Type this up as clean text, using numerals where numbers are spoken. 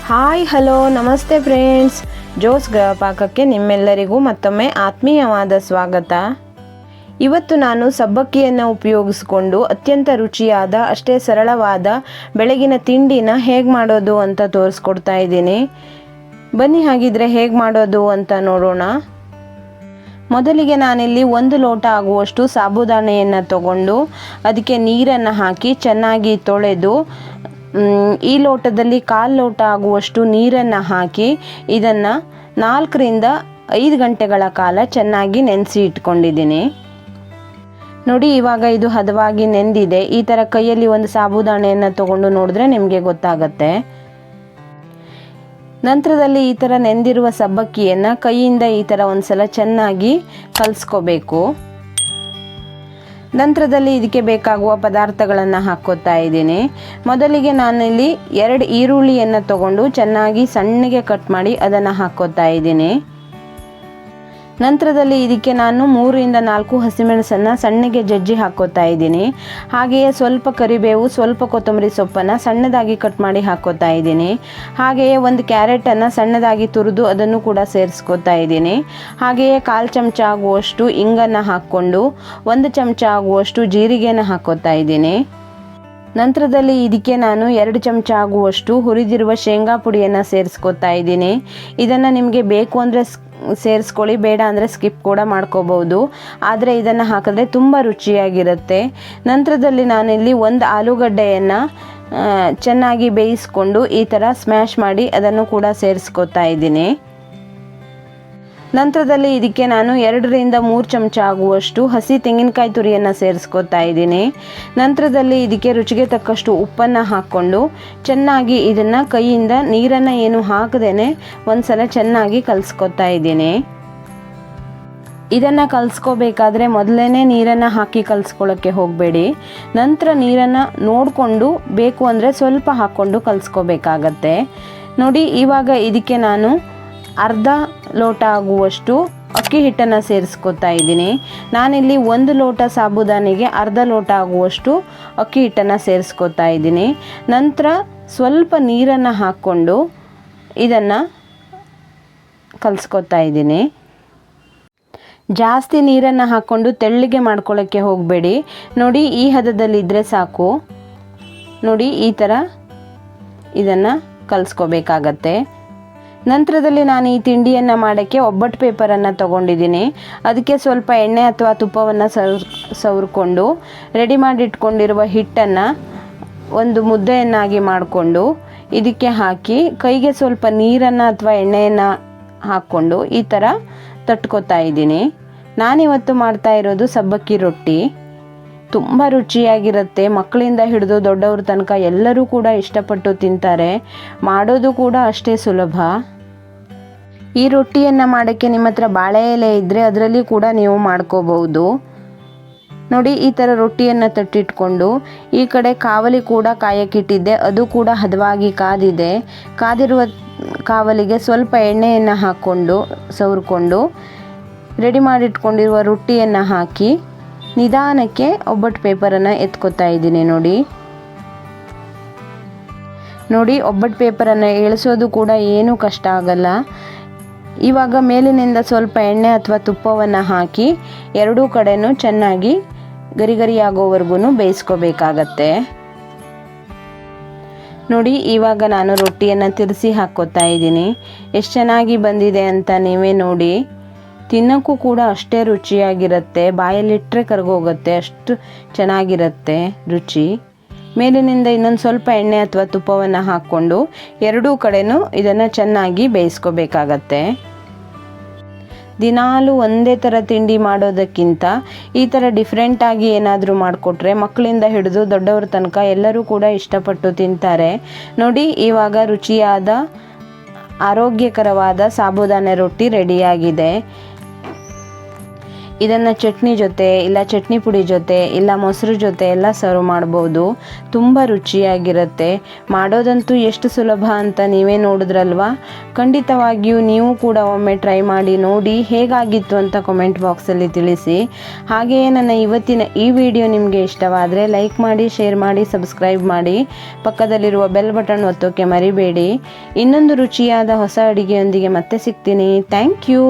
Hi hello ನಮಸ್ತೆ friends, Jose ಗೃಹ ಪಾಕಕ್ಕೆ ನಿಮ್ಮೆಲ್ಲರಿಗೂ ಮತ್ತೊಮ್ಮೆ ಆತ್ಮೀಯವಾದ ಸ್ವಾಗತ. ಇವತ್ತು ನಾನು ಸಬ್ಬಕ್ಕಿಯನ್ನು ಉಪಯೋಗಿಸಿಕೊಂಡು ಅತ್ಯಂತ ರುಚಿಯಾದ ಅಷ್ಟೇ ಸರಳವಾದ ಬೆಳಗಿನ ತಿಂಡಿನ ಹೇಗೆ ಮಾಡೋದು ಅಂತ ತೋರಿಸ್ಕೊಡ್ತಾ ಇದ್ದೀನಿ. ಬನ್ನಿ ಹಾಗಿದ್ರೆ ಹೇಗೆ ಮಾಡೋದು ಅಂತ ನೋಡೋಣ. ಮೊದಲಿಗೆ ನಾನಿಲ್ಲಿ 1 ಲೋಟ ಆಗುವಷ್ಟು ಸಾಬುದಾಣೆಯನ್ನು ತಗೊಂಡು ಅದಕ್ಕೆ ನೀರನ್ನು ಹಾಕಿ ಚೆನ್ನಾಗಿ ತೊಳೆದು ಈ ಲೋಟದಲ್ಲಿ 1/4 ಲೋಟ ಆಗುವಷ್ಟು ನೀರನ್ನು ಹಾಕಿ ಇದನ್ನು 4 ರಿಂದ 5 ಗಂಟೆಗಳ ಕಾಲ ಚೆನ್ನಾಗಿ ನೆನೆಸಿ ಇಟ್ಕೊಂಡಿದ್ದೀನಿ. ನೋಡಿ, ಇವಾಗ ಇದು ಹದವಾಗಿ ನೆಂದಿದೆ. ಈ ಥರ ಕೈಯಲ್ಲಿ ಒಂದು ಸಾಬುದಾಣೆಯನ್ನು ತಗೊಂಡು ನೋಡಿದ್ರೆ ನಿಮಗೆ ಗೊತ್ತಾಗತ್ತೆ. ನಂತರದಲ್ಲಿ ಈ ಥರ ನೆಂದಿರುವ ಸಬ್ಬಕ್ಕಿಯನ್ನು ಕೈಯಿಂದ ಈ ಥರ ಒಂದ್ಸಲ ಚೆನ್ನಾಗಿ ಕಲಿಸ್ಕೋಬೇಕು. ನಂತರದಲ್ಲಿ ಇದಕ್ಕೆ ಬೇಕಾಗುವ ಪದಾರ್ಥಗಳನ್ನು ಹಾಕ್ಕೋತಾ ಇದ್ದೀನಿ. ಮೊದಲಿಗೆ ನಾನಿಲ್ಲಿ 2 ಈರುಳ್ಳಿಯನ್ನು ತಗೊಂಡು ಚೆನ್ನಾಗಿ ಸಣ್ಣಗೆ ಕಟ್ ಮಾಡಿ ಅದನ್ನು ಹಾಕ್ಕೋತಾ ಇದ್ದೀನಿ. ನಂತರದಲ್ಲಿ ಇದಕ್ಕೆ ನಾನು 3 ರಿಂದ 4 ಹಸಿಮೆಣಸನ್ನು ಸಣ್ಣಗೆ ಜಜ್ಜಿ ಹಾಕ್ಕೋತಾ ಇದ್ದೀನಿ. ಹಾಗೆಯೇ ಸ್ವಲ್ಪ ಕರಿಬೇವು, ಸ್ವಲ್ಪ ಕೊತ್ತಂಬರಿ ಸೊಪ್ಪನ್ನು ಸಣ್ಣದಾಗಿ ಕಟ್ ಮಾಡಿ ಹಾಕ್ಕೋತಾ ಇದ್ದೀನಿ. ಹಾಗೆಯೇ 1 ಕ್ಯಾರೆಟನ್ನು ಸಣ್ಣದಾಗಿ ತುರಿದು ಅದನ್ನು ಕೂಡ ಸೇರಿಸ್ಕೋತಾ ಇದ್ದೀನಿ. ಹಾಗೆಯೇ 1/4 ಚಮಚ ಆಗುವಷ್ಟು ಇಂಗನ್ನು ಹಾಕ್ಕೊಂಡು 1 ಚಮಚ ಆಗುವಷ್ಟು ಜೀರಿಗೆನ ಹಾಕ್ಕೋತಾ ಇದ್ದೀನಿ. ನಂತರದಲ್ಲಿ ಇದಕ್ಕೆ ನಾನು 2 ಚಮಚ ಆಗುವಷ್ಟು ಹುರಿದಿರುವ ಶೇಂಗಾ ಪುಡಿಯನ್ನು ಸೇರಿಸ್ಕೋತಾ ಇದ್ದೀನಿ. ಇದನ್ನು ನಿಮಗೆ ಬೇಕು ಅಂದರೆ ಸೇರಿಸ್ಕೊಳ್ಳಿ, ಬೇಡ ಅಂದರೆ ಸ್ಕಿಪ್ ಕೂಡ ಮಾಡ್ಕೋಬಹುದು. ಆದರೆ ಇದನ್ನು ಹಾಕಿದ್ರೆ ತುಂಬ ರುಚಿಯಾಗಿರುತ್ತೆ. ನಂತರದಲ್ಲಿ ನಾನಿಲ್ಲಿ 1 ಆಲೂಗಡ್ಡೆಯನ್ನು ಚೆನ್ನಾಗಿ ಬೇಯಿಸ್ಕೊಂಡು ಈ ಥರ ಸ್ಮ್ಯಾಶ್ ಮಾಡಿ ಅದನ್ನು ಕೂಡ ಸೇರಿಸ್ಕೋತಾ ಇದ್ದೀನಿ. ನಂತರದಲ್ಲಿ ಇದಕ್ಕೆ ನಾನು 2 ರಿಂದ 3 ಚಮಚ ಆಗುವಷ್ಟು ಹಸಿ ತೆಂಗಿನಕಾಯಿ ತುರಿಯನ್ನು ಸೇರಿಸ್ಕೋತಾ ಇದ್ದೀನಿ. ನಂತರದಲ್ಲಿ ಇದಕ್ಕೆ ರುಚಿಗೆ ತಕ್ಕಷ್ಟು ಉಪ್ಪನ್ನು ಹಾಕ್ಕೊಂಡು ಚೆನ್ನಾಗಿ ಇದನ್ನು ಕೈಯಿಂದ ನೀರನ್ನು ಏನು ಹಾಕದೇನೆ ಒಂದ್ಸಲ ಚೆನ್ನಾಗಿ ಕಲಿಸ್ಕೋತಾ ಇದ್ದೀನಿ. ಇದನ್ನು ಕಲಿಸ್ಕೋಬೇಕಾದ್ರೆ ಮೊದಲೇ ನೀರನ್ನು ಹಾಕಿ ಕಲಿಸ್ಕೊಳ್ಳೋಕ್ಕೆ ಹೋಗಬೇಡಿ. ನಂತರ ನೀರನ್ನು ನೋಡಿಕೊಂಡು ಬೇಕು ಅಂದರೆ ಸ್ವಲ್ಪ ಹಾಕ್ಕೊಂಡು ಕಲಿಸ್ಕೋಬೇಕಾಗತ್ತೆ. ನೋಡಿ, ಇವಾಗ ಇದಕ್ಕೆ ನಾನು ಅರ್ಧ ಲೋಟ ಆಗುವಷ್ಟು ಅಕ್ಕಿ ಹಿಟ್ಟನ್ನು ಸೇರಿಸ್ಕೋತಾ ಇದ್ದೀನಿ. ನಾನಿಲ್ಲಿ 1 ಲೋಟ ಸಾಬುದಾನಿಗೆ ಅರ್ಧ ಲೋಟ ಆಗುವಷ್ಟು ಅಕ್ಕಿ ಹಿಟ್ಟನ್ನು ಸೇರಿಸ್ಕೋತಾ ಇದ್ದೀನಿ. ನಂತರ ಸ್ವಲ್ಪ ನೀರನ್ನು ಹಾಕ್ಕೊಂಡು ಇದನ್ನು ಕಲಿಸ್ಕೋತಾ ಇದ್ದೀನಿ. ಜಾಸ್ತಿ ನೀರನ್ನು ಹಾಕ್ಕೊಂಡು ತೆಳ್ಳಗೆ ಮಾಡ್ಕೊಳ್ಳೋಕ್ಕೆ ಹೋಗಬೇಡಿ. ನೋಡಿ, ಈ ಹದದಲ್ಲಿದ್ದರೆ ಸಾಕು. ನೋಡಿ, ಈ ಥರ ಇದನ್ನು ಕಲಿಸ್ಕೋಬೇಕಾಗತ್ತೆ. ನಂತರದಲ್ಲಿ ನಾನು ಈ ತಿಂಡಿಯನ್ನು ಮಾಡೋಕ್ಕೆ ಒಬ್ಬಟ್ಟು ಪೇಪರನ್ನು ತೊಗೊಂಡಿದ್ದೀನಿ. ಅದಕ್ಕೆ ಸ್ವಲ್ಪ ಎಣ್ಣೆ ಅಥವಾ ತುಪ್ಪವನ್ನು ಸವರ್ಕೊಂಡು ರೆಡಿ ಮಾಡಿಟ್ಕೊಂಡಿರುವ ಹಿಟ್ಟನ್ನು ಒಂದು ಮುದ್ದೆಯನ್ನಾಗಿ ಮಾಡಿಕೊಂಡು ಇದಕ್ಕೆ ಹಾಕಿ ಕೈಗೆ ಸ್ವಲ್ಪ ನೀರನ್ನು ಅಥವಾ ಎಣ್ಣೆಯನ್ನು ಹಾಕ್ಕೊಂಡು ಈ ಥರ ತಟ್ಕೋತಾ ಇದ್ದೀನಿ. ನಾನಿವತ್ತು ಮಾಡ್ತಾ ಇರೋದು ಸಬ್ಬಕ್ಕಿ ರೊಟ್ಟಿ. ತುಂಬ ರುಚಿಯಾಗಿರುತ್ತೆ. ಮಕ್ಕಳಿಂದ ಹಿಡಿದು ದೊಡ್ಡವ್ರ ತನಕ ಎಲ್ಲರೂ ಕೂಡ ಇಷ್ಟಪಟ್ಟು ತಿಂತಾರೆ. ಮಾಡೋದು ಕೂಡ ಅಷ್ಟೇ ಸುಲಭ. ಈ ರೊಟ್ಟಿಯನ್ನು ಮಾಡೋಕ್ಕೆ ನಿಮ್ಮ ಹತ್ರ ಬಾಳೆ ಎಲೆ ಇದ್ದರೆ ಅದರಲ್ಲಿ ಕೂಡ ನೀವು ಮಾಡ್ಕೋಬಹುದು. ನೋಡಿ, ಈ ಥರ ರೊಟ್ಟಿಯನ್ನು ತಟ್ಟಿಟ್ಕೊಂಡು ಈ ಕಡೆ ಕಾವಲಿ ಕೂಡ ಕಾಯಕ್ಕಿಟ್ಟಿದ್ದೆ, ಅದು ಕೂಡ ಹದವಾಗಿ ಕಾದಿದೆ. ಕಾದಿರುವ ಕಾವಲಿಗೆ ಸ್ವಲ್ಪ ಎಣ್ಣೆಯನ್ನು ಹಾಕ್ಕೊಂಡು ಸವರ್ಕೊಂಡು ರೆಡಿ ಮಾಡಿಟ್ಕೊಂಡಿರುವ ರೊಟ್ಟಿಯನ್ನು ಹಾಕಿ ನಿಧಾನಕ್ಕೆ ಒಬ್ಬಟ್ಟು ಪೇಪರನ್ನು ಎತ್ಕೋತಾ ಇದ್ದೀನಿ. ನೋಡಿ, ಒಬ್ಬಟ್ಟು ಪೇಪರನ್ನು ಇಳಿಸೋದು ಕೂಡ ಏನೂ ಕಷ್ಟ ಆಗಲ್ಲ. ಇವಾಗ ಮೇಲಿನಿಂದ ಸ್ವಲ್ಪ ಎಣ್ಣೆ ಅಥವಾ ತುಪ್ಪವನ್ನು ಹಾಕಿ ಎರಡೂ ಕಡೆನೂ ಚೆನ್ನಾಗಿ ಗರಿಗರಿಯಾಗೋವರೆಗೂ ಬೇಯಿಸ್ಕೋಬೇಕಾಗತ್ತೆ. ನೋಡಿ, ಇವಾಗ ನಾನು ರೊಟ್ಟಿಯನ್ನು ತಿರ್ಸಿ ಹಾಕ್ಕೋತಾ ಇದ್ದೀನಿ. ಎಷ್ಟು ಚೆನ್ನಾಗಿ ಬಂದಿದೆ ಅಂತ ನೀವೇ ನೋಡಿ. ತಿನ್ನೋಕ್ಕೂ ಕೂಡ ಅಷ್ಟೇ ರುಚಿಯಾಗಿರುತ್ತೆ. ಬಾಯಲ್ಲಿಟ್ಟರೆ ಕರಗೋಗುತ್ತೆ, ಅಷ್ಟು ಚೆನ್ನಾಗಿರುತ್ತೆ ರುಚಿ. ಮೇಲಿನಿಂದ ಇನ್ನೊಂದು ಸ್ವಲ್ಪ ಎಣ್ಣೆ ಅಥವಾ ತುಪ್ಪವನ್ನು ಹಾಕ್ಕೊಂಡು ಎರಡೂ ಕಡೆನೂ ಇದನ್ನು ಚೆನ್ನಾಗಿ ಬೇಯಿಸ್ಕೋಬೇಕಾಗತ್ತೆ. ದಿನಾಲೂ ಒಂದೇ ಥರ ತಿಂಡಿ ಮಾಡೋದಕ್ಕಿಂತ ಈ ಥರ ಡಿಫ್ರೆಂಟಾಗಿ ಏನಾದರೂ ಮಾಡಿಕೊಟ್ರೆ ಮಕ್ಕಳಿಂದ ಹಿಡಿದು ದೊಡ್ಡವ್ರ ತನಕ ಎಲ್ಲರೂ ಕೂಡ ಇಷ್ಟಪಟ್ಟು ತಿಂತಾರೆ. ನೋಡಿ, ಇವಾಗ ರುಚಿಯಾದ ಆರೋಗ್ಯಕರವಾದ ಸಾಬುದಾನೆ ರೊಟ್ಟಿ ರೆಡಿಯಾಗಿದೆ. ಇದನ್ನು ಚಟ್ನಿ ಜೊತೆ ಇಲ್ಲ ಚಟ್ನಿ ಪುಡಿ ಜೊತೆ ಇಲ್ಲ ಮೊಸರು ಜೊತೆ ಎಲ್ಲ ಸರ್ವ್ ಮಾಡ್ಬೋದು. ತುಂಬ ರುಚಿಯಾಗಿರುತ್ತೆ. ಮಾಡೋದಂತೂ ಎಷ್ಟು ಸುಲಭ ಅಂತ ನೀವೇ ನೋಡಿದ್ರಲ್ವಾ. ಖಂಡಿತವಾಗಿಯೂ ನೀವು ಕೂಡ ಒಮ್ಮೆ ಟ್ರೈ ಮಾಡಿ ನೋಡಿ, ಹೇಗಾಗಿತ್ತು ಅಂತ ಕಮೆಂಟ್ ಬಾಕ್ಸಲ್ಲಿ ತಿಳಿಸಿ. ಹಾಗೆಯೇ ನನ್ನ ಇವತ್ತಿನ ಈ ವಿಡಿಯೋ ನಿಮಗೆ ಇಷ್ಟವಾದರೆ ಲೈಕ್ ಮಾಡಿ, ಶೇರ್ ಮಾಡಿ, ಸಬ್ಸ್ಕ್ರೈಬ್ ಮಾಡಿ, ಪಕ್ಕದಲ್ಲಿರುವ ಬೆಲ್ ಬಟನ್ ಒತ್ತೋಕೆ ಮರಿಬೇಡಿ. ಇನ್ನೊಂದು ರುಚಿಯಾದ ಹೊಸ ಅಡಿಗೆಯೊಂದಿಗೆ ಮತ್ತೆ ಸಿಗ್ತೀನಿ. Thank you.